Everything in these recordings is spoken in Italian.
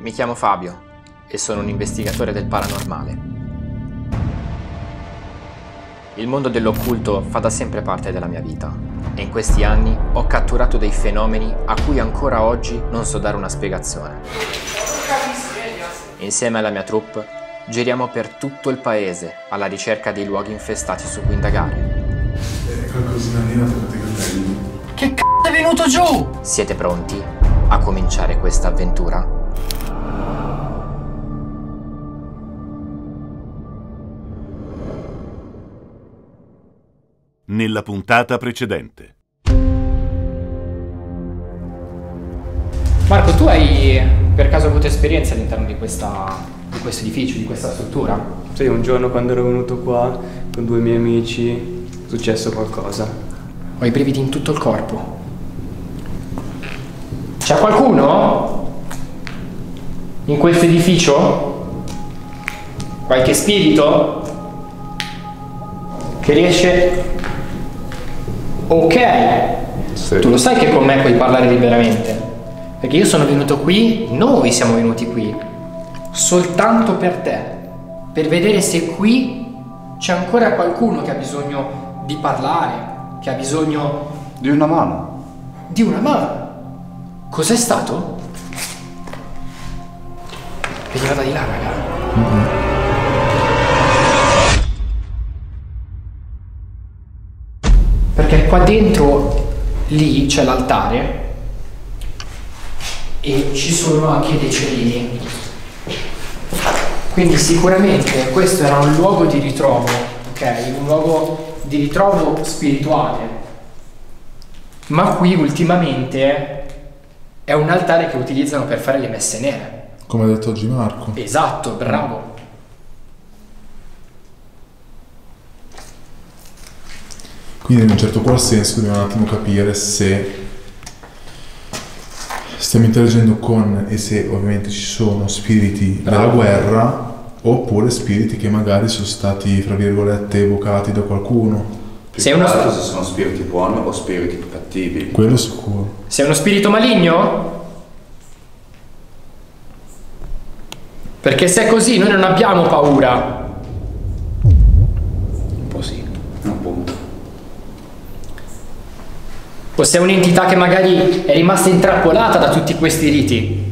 Mi chiamo Fabio e sono un investigatore del paranormale. Il mondo dell'occulto fa da sempre parte della mia vita e in questi anni ho catturato dei fenomeni a cui ancora oggi non so dare una spiegazione. Insieme alla mia troupe giriamo per tutto il paese alla ricerca dei luoghi infestati su cui indagare. Qualcosina nera tra i capelli. Che c***o è venuto giù? Siete pronti a cominciare questa avventura? Nella puntata precedente. Marco, tu hai per caso avuto esperienza all'interno di questo edificio, di questa struttura? Sì, un giorno quando ero venuto qua con due miei amici è successo qualcosa. Ho i brividi in tutto il corpo. C'è qualcuno in questo edificio? Qualche spirito che riesce... Ok, Sì. tu lo sai che con me puoi parlare liberamente, perché io sono venuto qui, noi siamo venuti qui, soltanto per te, per vedere se qui c'è ancora qualcuno che ha bisogno di parlare, che ha bisogno Di una mano. di una mano. Cos'è stato? Veniva da di là, raga. Perché qua dentro, lì c'è l'altare e ci sono anche dei cerini. Quindi sicuramente questo era un luogo di ritrovo, ok? Un luogo di ritrovo spirituale. Ma qui ultimamente è un altare che utilizzano per fare le messe nere. Come ha detto oggi Marco. Esatto, bravo. Quindi in un certo qual senso dobbiamo un attimo capire se stiamo interagendo con e se ovviamente ci sono spiriti della guerra oppure spiriti che magari sono stati, fra virgolette, evocati da qualcuno. Sei uno, se sono spiriti buoni o spiriti cattivi. Quello sicuro. sei uno spirito maligno? Perché se è così noi non abbiamo paura. Un po' sì, appunto. O sei un'entità che magari è rimasta intrappolata da tutti questi riti.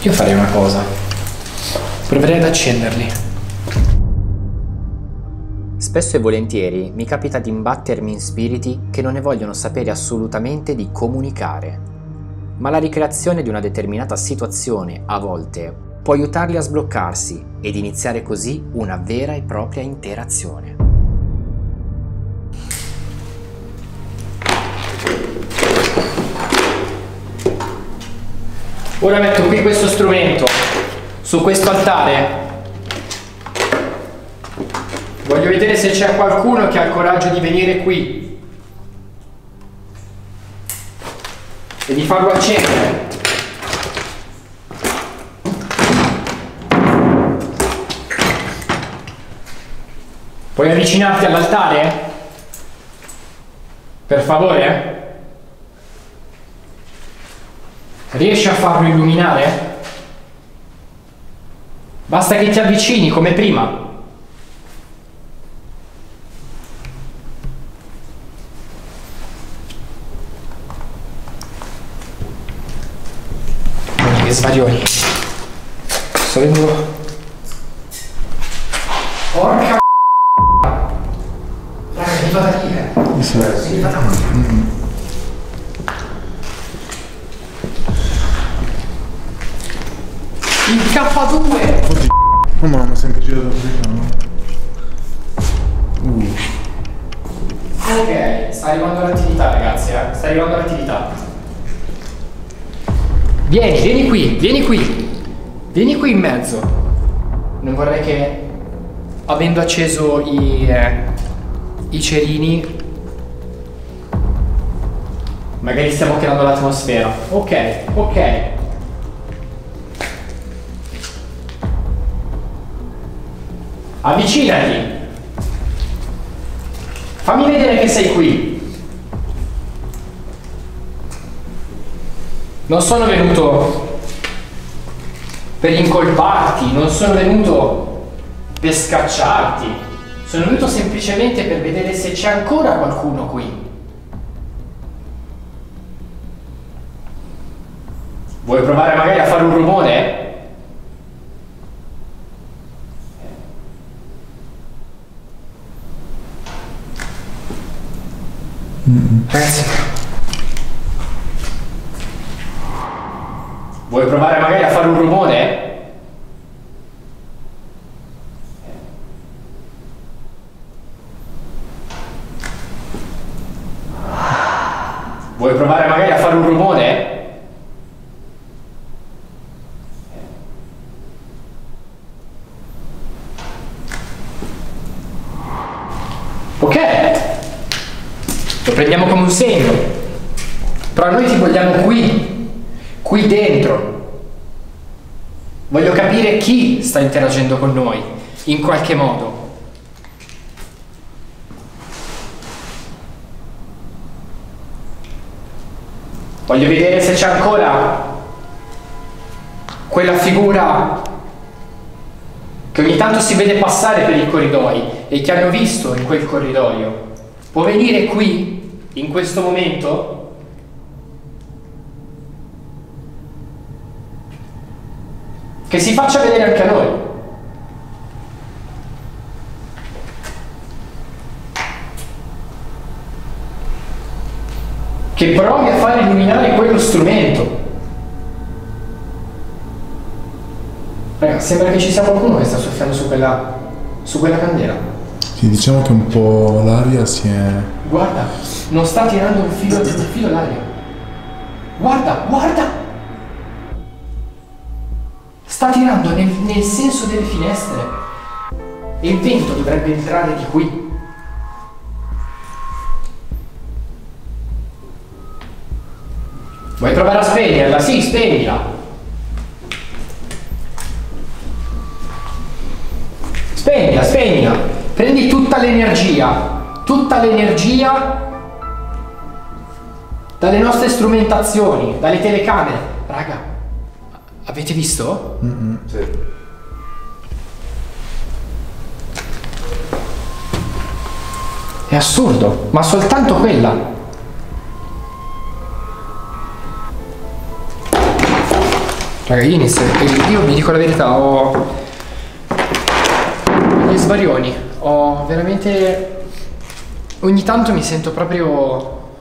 Io farei una cosa. Proverei ad accenderli. Spesso e volentieri mi capita di imbattermi in spiriti che non ne vogliono sapere assolutamente di comunicare, ma la ricreazione di una determinata situazione a volte può aiutarli a sbloccarsi ed iniziare così una vera e propria interazione. Ora metto qui questo strumento su questo altare. Voglio vedere se c'è qualcuno che ha il coraggio di venire qui e di farlo accendere. Puoi avvicinarti all'altare? Per favore? Riesci a farlo illuminare? Basta che ti avvicini come prima. Che svarioni. Sto venendo. Porca raga, mi fa da dire. Mi fa da dire. Il K2! Oddio. Oh mamma, sei anche girato così. Ok, sta arrivando l'attività ragazzi, sta arrivando l'attività. Vieni qui in mezzo. Non vorrei che, avendo acceso i cerini, magari stiamo creando l'atmosfera. Ok. Avvicinati! Fammi vedere che sei qui. Non sono venuto per incolparti, non sono venuto per scacciarti. Sono venuto semplicemente per vedere se c'è ancora qualcuno qui. Vuoi provare magari a fare un rumore? Ragazzi, vuoi provare magari a fare un rumore? Vuoi provare magari a fare un rumore? Ok, lo prendiamo come un segno, però noi ti vogliamo qui dentro. Voglio capire chi sta interagendo con noi, in qualche modo. Voglio vedere se c'è ancora quella figura che ogni tanto si vede passare per i corridoi e che hanno visto in quel corridoio. Può venire qui, in questo momento? Che si faccia vedere anche a noi. Che provi a far illuminare quello strumento. Raga, sembra che ci sia qualcuno che sta soffiando su quella candela. Sì, diciamo che un po' l'aria si è... Guarda, non sta tirando un filo l'aria. Guarda! Sta tirando nel senso delle finestre. E il vento dovrebbe entrare di qui. Vuoi provare a spegnerla? Sì, spegnila. Spegnila. Prendi tutta l'energia dalle nostre strumentazioni, dalle telecamere. Raga, avete visto? Sì. È assurdo, ma soltanto quella. Raga, io vi dico la verità, ho gli svarioni, ho veramente... Ogni tanto mi sento proprio...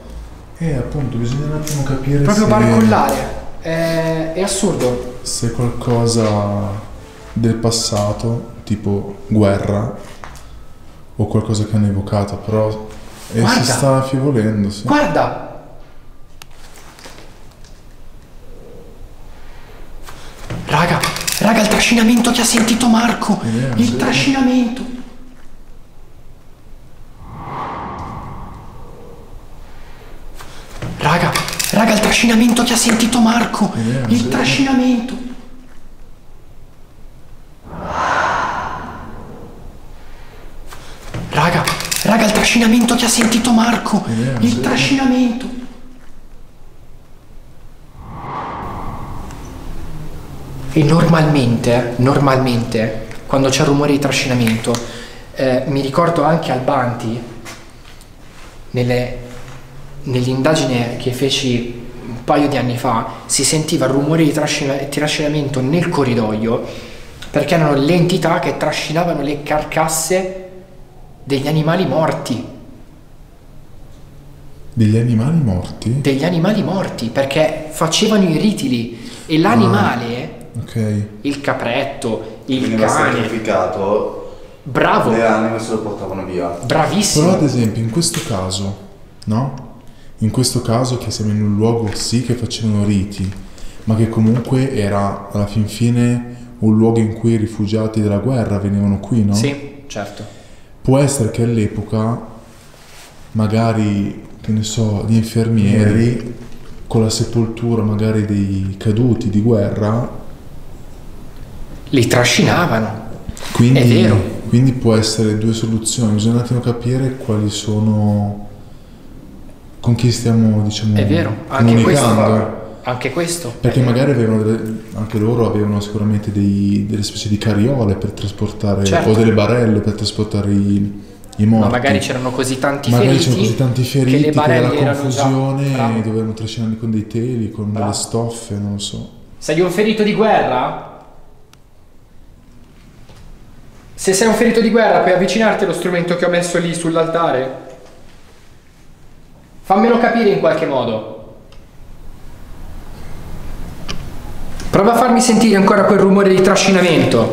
appunto, bisogna un attimo capire proprio se... barcollare, è assurdo. Se qualcosa del passato, tipo guerra, o qualcosa che hanno evocato, però... Guarda. Si sta affievolendo, sì. Guarda! Raga, il trascinamento che ha sentito Marco! Il trascinamento! Raga, il trascinamento che ha sentito Marco! Il trascinamento! Raga, il trascinamento che ha sentito Marco! Il trascinamento! E normalmente, quando c'è il rumore di trascinamento, mi ricordo anche al Banti, nell'indagine che feci un paio di anni fa, si sentiva il rumore di trascinamento nel corridoio, perché erano le entità che trascinavano le carcasse degli animali morti. Degli animali morti? Degli animali morti, perché facevano i ritili e l'animale... Ok. Il capretto, il Veniva cane. sacrificato, Bravo. le anime se lo portavano via. Bravissimo. Però ad esempio in questo caso, no? In questo caso che siamo in un luogo sì che facevano riti, ma che comunque era alla fin fine un luogo in cui i rifugiati della guerra venivano qui, no? Sì, certo. Può essere che all'epoca magari, che ne so, gli infermieri con la sepoltura magari dei caduti di guerra Li trascinavano. quindi È vero. Quindi può essere due soluzioni, bisogna un attimo capire quali sono, con chi stiamo, diciamo, È vero, comunicando. anche questo. Perché magari anche loro avevano sicuramente delle specie di carriole per trasportare, Certo. o delle barelle per trasportare i morti. Ma magari c'erano così tanti Magari feriti, c'erano così tanti feriti che le barelle che erano confusione già... Bravo. dovevano trascinarli con dei teli, con Bravo. delle stoffe, non lo so. Sei un ferito di guerra? Se sei un ferito di guerra puoi avvicinarti allo strumento che ho messo lì sull'altare? Fammelo capire in qualche modo. Prova a farmi sentire ancora quel rumore di trascinamento.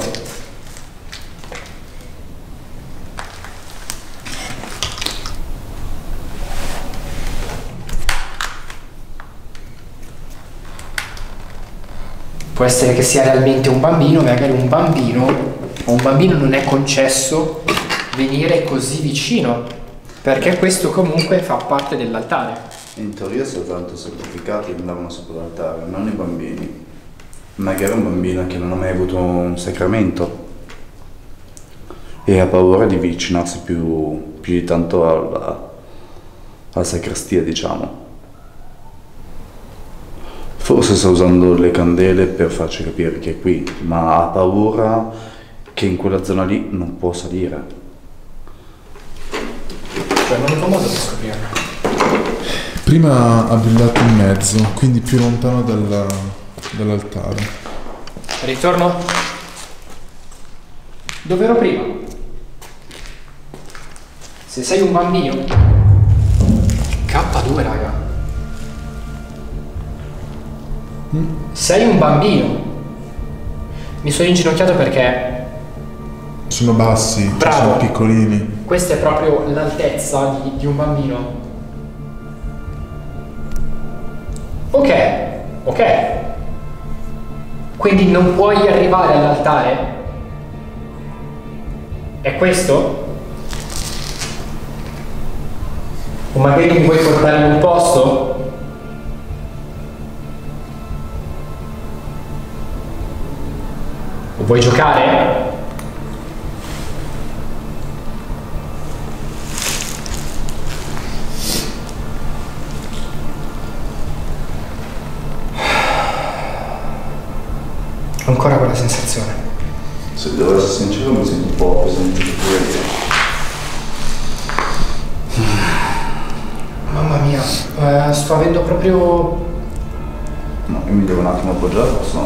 Può essere che sia realmente un bambino, magari un bambino non è concesso venire così vicino, perché questo comunque fa parte dell'altare. In teoria soltanto i sacrificati andavano sopra l'altare, non i bambini. Magari un bambino che non ha mai avuto un sacramento e ha paura di avvicinarsi più di tanto alla sacrestia, diciamo. Forse sta usando le candele per farci capire che è qui, ma ha paura che in quella zona lì non può salire. Cioè, l'unico modo per scoprirlo. Prima ha brillato in mezzo, quindi più lontano dall'altare. Ritorno dove ero prima. Se sei un bambino, K2 raga. Sei un bambino. Mi sono inginocchiato perché Sono bassi, cioè Bravo. sono piccolini. questa è proprio l'altezza di un bambino. Ok. Quindi non puoi arrivare all'altare? È questo? O magari mi vuoi portare in un posto? O vuoi giocare? Ancora quella sensazione. Se devo essere sincero mi sento un po' pesante pure io. Mamma mia, sto avendo proprio... No, io mi devo un attimo appoggiare, posso?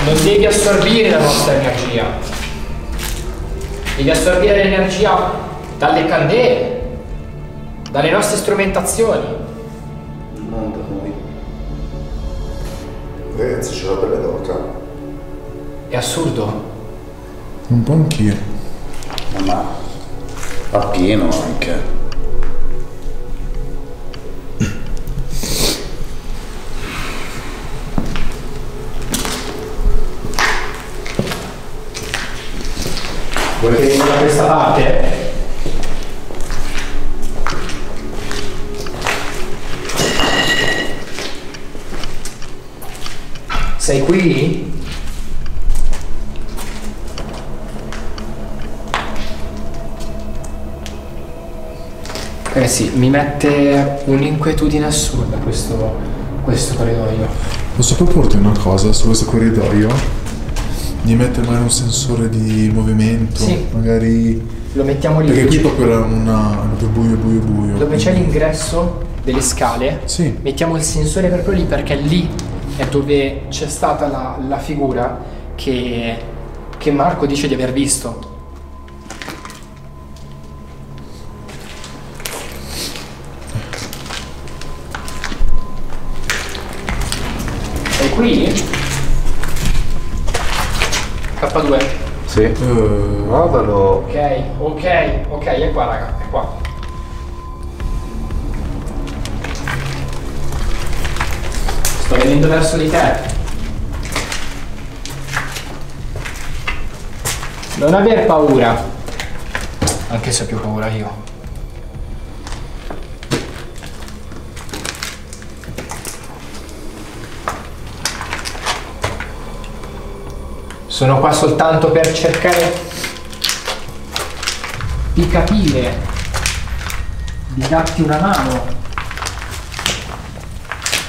Non devi assorbire la nostra energia. Devi assorbire l'energia dalle candele, dalle nostre strumentazioni. Non da noi. Ragazzi, c'è la pelle d'oca. È assurdo. Un po' anch'io. Ma a pieno anche. Vuoi che venga da questa parte? Sei qui? Eh sì, mi mette un'inquietudine assurda questo corridoio. Posso proporti una cosa su questo corridoio? Di mettere magari un sensore di movimento, Sì. magari... Lo mettiamo lì. Perché qui proprio era proprio buio. Dove c'è l'ingresso delle scale, Sì. mettiamo il sensore proprio lì perché lì è dove c'è stata la figura che Marco dice di aver visto. Sei qui? K2. Sì. Guardalo. Ok, è qua raga, è qua. Sto venendo verso di te. Non aver paura. Anche se ho più paura io. Sono qua soltanto per cercare di capire, di darti una mano,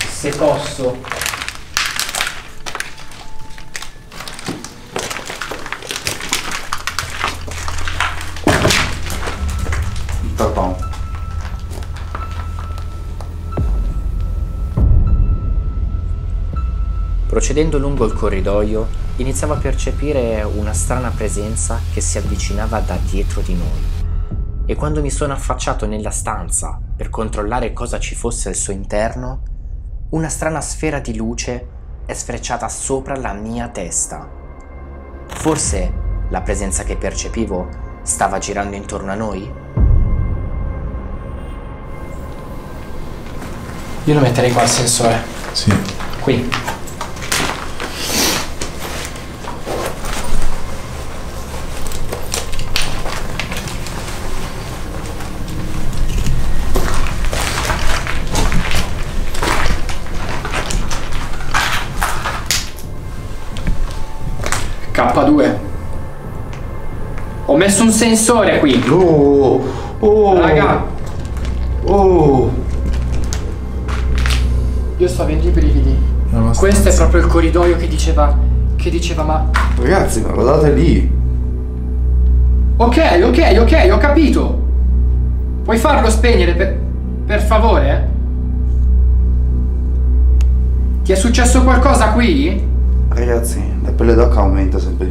se posso. Pardon. Procedendo lungo il corridoio, iniziavo a percepire una strana presenza che si avvicinava da dietro di noi. E quando mi sono affacciato nella stanza per controllare cosa ci fosse al suo interno, una strana sfera di luce è sfrecciata sopra la mia testa. Forse la presenza che percepivo stava girando intorno a noi? Io lo metterei qua il sensore. Sì. Qui. K2. Ho messo un sensore qui. Oh! Raga, Oh! io sto avendo i brividi. Questo è proprio il corridoio che diceva ma... Ragazzi, ma guardate lì! Ok, ho capito. Puoi farlo spegnere per favore? Ti è successo qualcosa qui? Ragazzi, la pelle d'oca aumenta sempre di